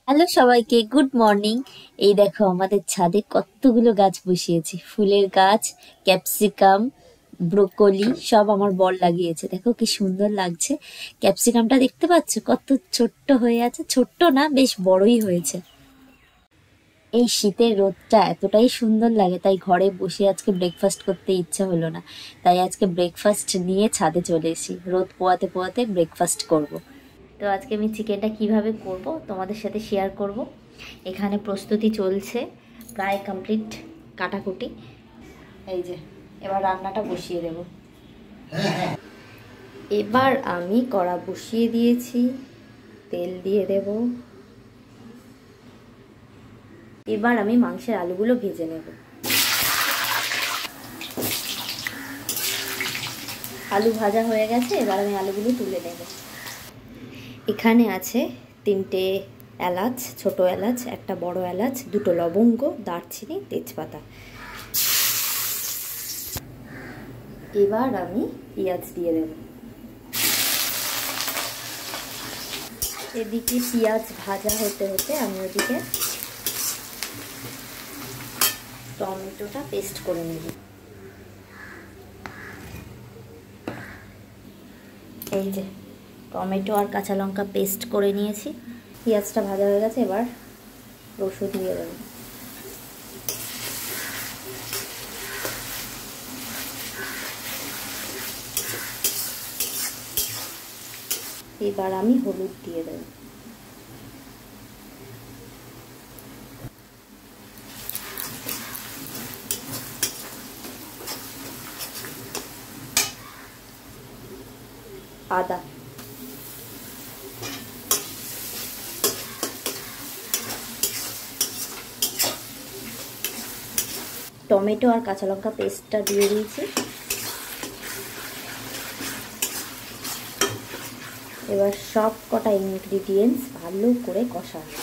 Hello সবাইকে, good morning. এই দেখো আমাদের ছাদে কতগুলো গাছ বসিয়েছি, ফুলের গাছ, ক্যাপসিকাম, ব্রোকলি সব আমার বর লাগিয়েছে। দেখো কি সুন্দর লাগছে। ক্যাপসিকামটা দেখতে পাচ্ছ কত ছোট্ট হয়ে আছে, ছোট্ট না বেশ বড়ই হয়েছে। এই শীতের রোদটা এতটাই সুন্দর লাগে, তাই ঘরে বসে আজকে ব্রেকফাস্ট করতে ইচ্ছা হলো না, তাই আজকে ব্রেকফাস্ট নিয়ে ছাদে চলে এসেছি। রোদ পোয়াতে পোয়াতে ব্রেকফাস্ট করব। তো আজকে আমি চিকেনটা কিভাবে করব তোমাদের সাথে শেয়ার করব। এখানে প্রস্তুতি চলছে, প্রায় কমপ্লিট কাটাকুটি। এই যে এবার রান্নাটা বসিয়ে দেব। এবার আমি কড়া বসিয়ে দিয়েছি, তেল দিয়ে দেব। এবার আমি মাংসের আলুগুলো ভেজে নেব। আলু ভাজা হয়ে গেছে, এবার আমি আলুগুলো তুলে নেব। এখানে আছে 3টে এলাচ, ছোট এলাচ, একটা বড় এলাচ, 2টো লবঙ্গ, দারচিনি, তেজপাতা। এবার আমি পেঁয়াজ দিয়ে দেব। এদিকে পেঁয়াজ ভাজা হতে হতে আমি ওদিকে টমেটোটা পেস্ট করে নেব। এই যে টমেটো আর কাঁচা লঙ্কা পেস্ট করে নিয়েছি। পেঁয়াজটা ভাজা হয়ে গেছে, এবার রসুন দিয়ে দেব। এবার আমি হলুদ দিয়ে দেব। আদা, টমেটো আর কাঁচা লঙ্কা পেস্টটা দিয়ে দিয়েছি। এবার সব কটা ইনগ্রিডিয়েন্টস ভালো করে কষানো।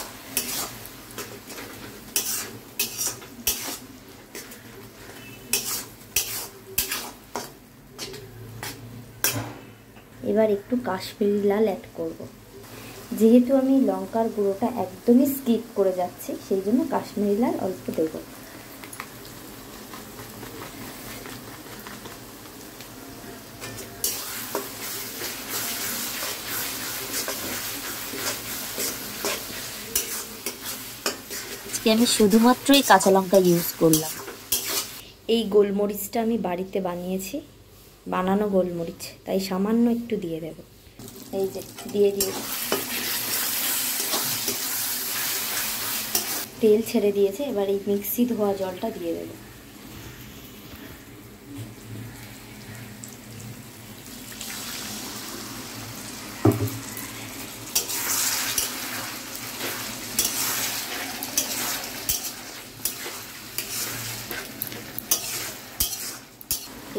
এবার একটু কাশ্মীরি লাল অ্যাড করব। যেহেতু আমি লঙ্কার গুঁড়োটা একদমই স্কিপ করে যাচ্ছি, সেই জন্য কাশ্মীরি লাল অল্প দেব। আজকে আমি শুধুমাত্রই কাঁচা লঙ্কা ইউজ করলাম। এই গোলমরিচটা আমি বাড়িতে বানিয়েছি, বানানো গোলমরিচ, তাই সামান্য একটু দিয়ে দেব। এই যে দিয়ে দিয়েছি। তেল ছেড়ে দিয়েছে, এবার এই মিক্সি ধোয়া জলটা দিয়ে দেব।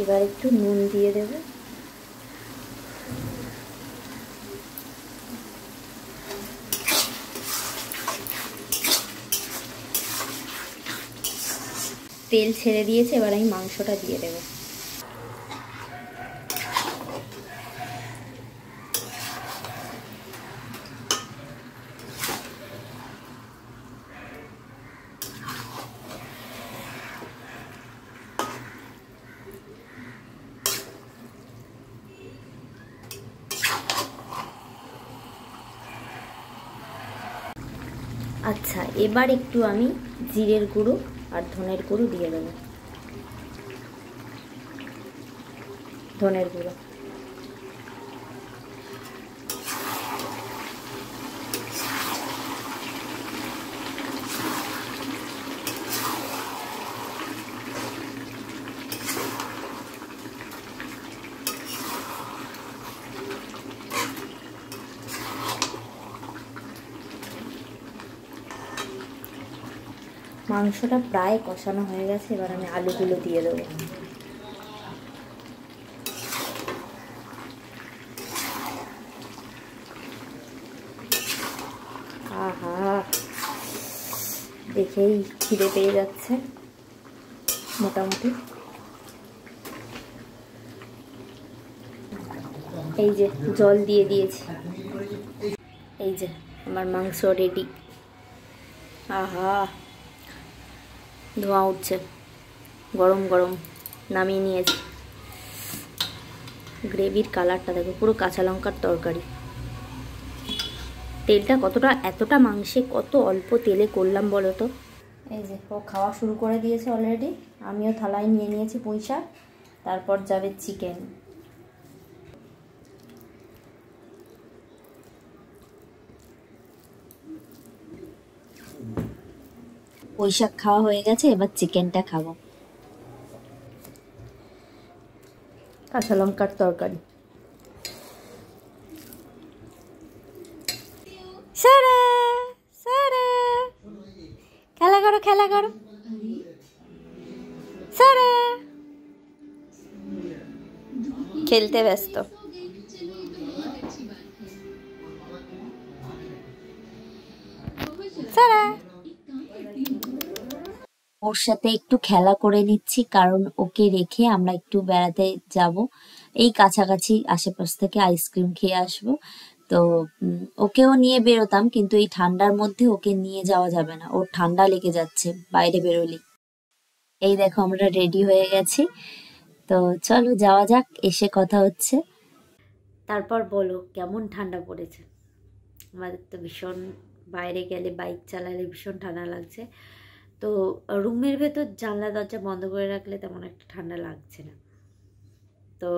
এবার একটু নুন দিয়ে দেব। তেল ছেড়ে দিয়েছে, এবার আমি মাংসটা দিয়ে দেব। আচ্ছা, এবার একটু আমি জিরের গুঁড়ো আর ধনের গুঁড়ো দিয়ে দেব। ধনের গুঁড়ো, মাংসটা প্রায় কষানো হয়ে গেছে, এবার আমি আলুগুলো দিয়ে দেবো। আহা, দেখেই খিদে পেয়ে যাচ্ছে মোটামুটি। এই যে জল দিয়ে দিয়েছি। এই যে আমার মাংস রেডি। আহা, ধোঁয়া উঠছে, গরম গরম নামিয়ে নিয়েছি। গ্রেভির কালারটা দেখো, পুরো কাঁচা লঙ্কার তরকারি। তেলটা কতটা, এতটা মাংসে কত অল্প তেলে করলাম বলো তো। এই যে ও খাওয়া শুরু করে দিয়েছে অলরেডি, আমিও থালায় নিয়ে নিয়েছি পুঁই শাক, তারপর যাবে চিকেন। পুঁই শাক খাওয়া হয়ে গেছে, এবার চিকেনটা খাবো। কাঁচা লঙ্কার তরকারি। সারা সারা, খেলা করো খেলা করো, সারা খেলতে ব্যস্ত। সারা ওর সাথে একটু খেলা করে নিচ্ছি, কারণ ওকে রেখে আমরা একটু বেড়াতে যাব, এই কাছাকাছি আশেপাশ থেকে আইসক্রিম খেয়ে আসবো। তো ওকেও নিয়ে বেরোতাম, কিন্তু এই ঠান্ডার মধ্যে ওকে নিয়ে যাওয়া যাবে না, ওর ঠান্ডা লেগে যাচ্ছে বাইরে বেরোলে। এই দেখো আমরা রেডি হয়ে গেছি, তো চলো যাওয়া যাক, এসে কথা হচ্ছে। তারপর বলো কেমন ঠান্ডা পড়েছে। আমাদের তো ভীষণ, বাইরে গেলে বাইক চালালে ভীষণ ঠান্ডা লাগছে। তো রুমের ভেতর জানলা দরজা বন্ধ করে রাখলে তেমন একটা ঠান্ডা লাগছে না। তো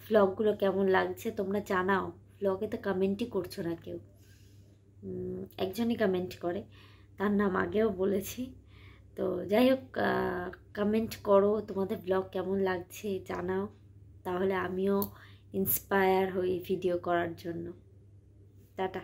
ভ্লগগুলো কেমন লাগছে তোমরা জানাও, ভ্লগে তো কমেন্টই করছো না কেউ। একজনই কমেন্ট করে, তার নাম আগেও বলেছি। তো যাই হোক, কমেন্ট করো তোমাদের ব্লগ কেমন লাগছে জানাও, তাহলে আমিও ইন্সপায়ার হই ভিডিও করার জন্য। টাটা।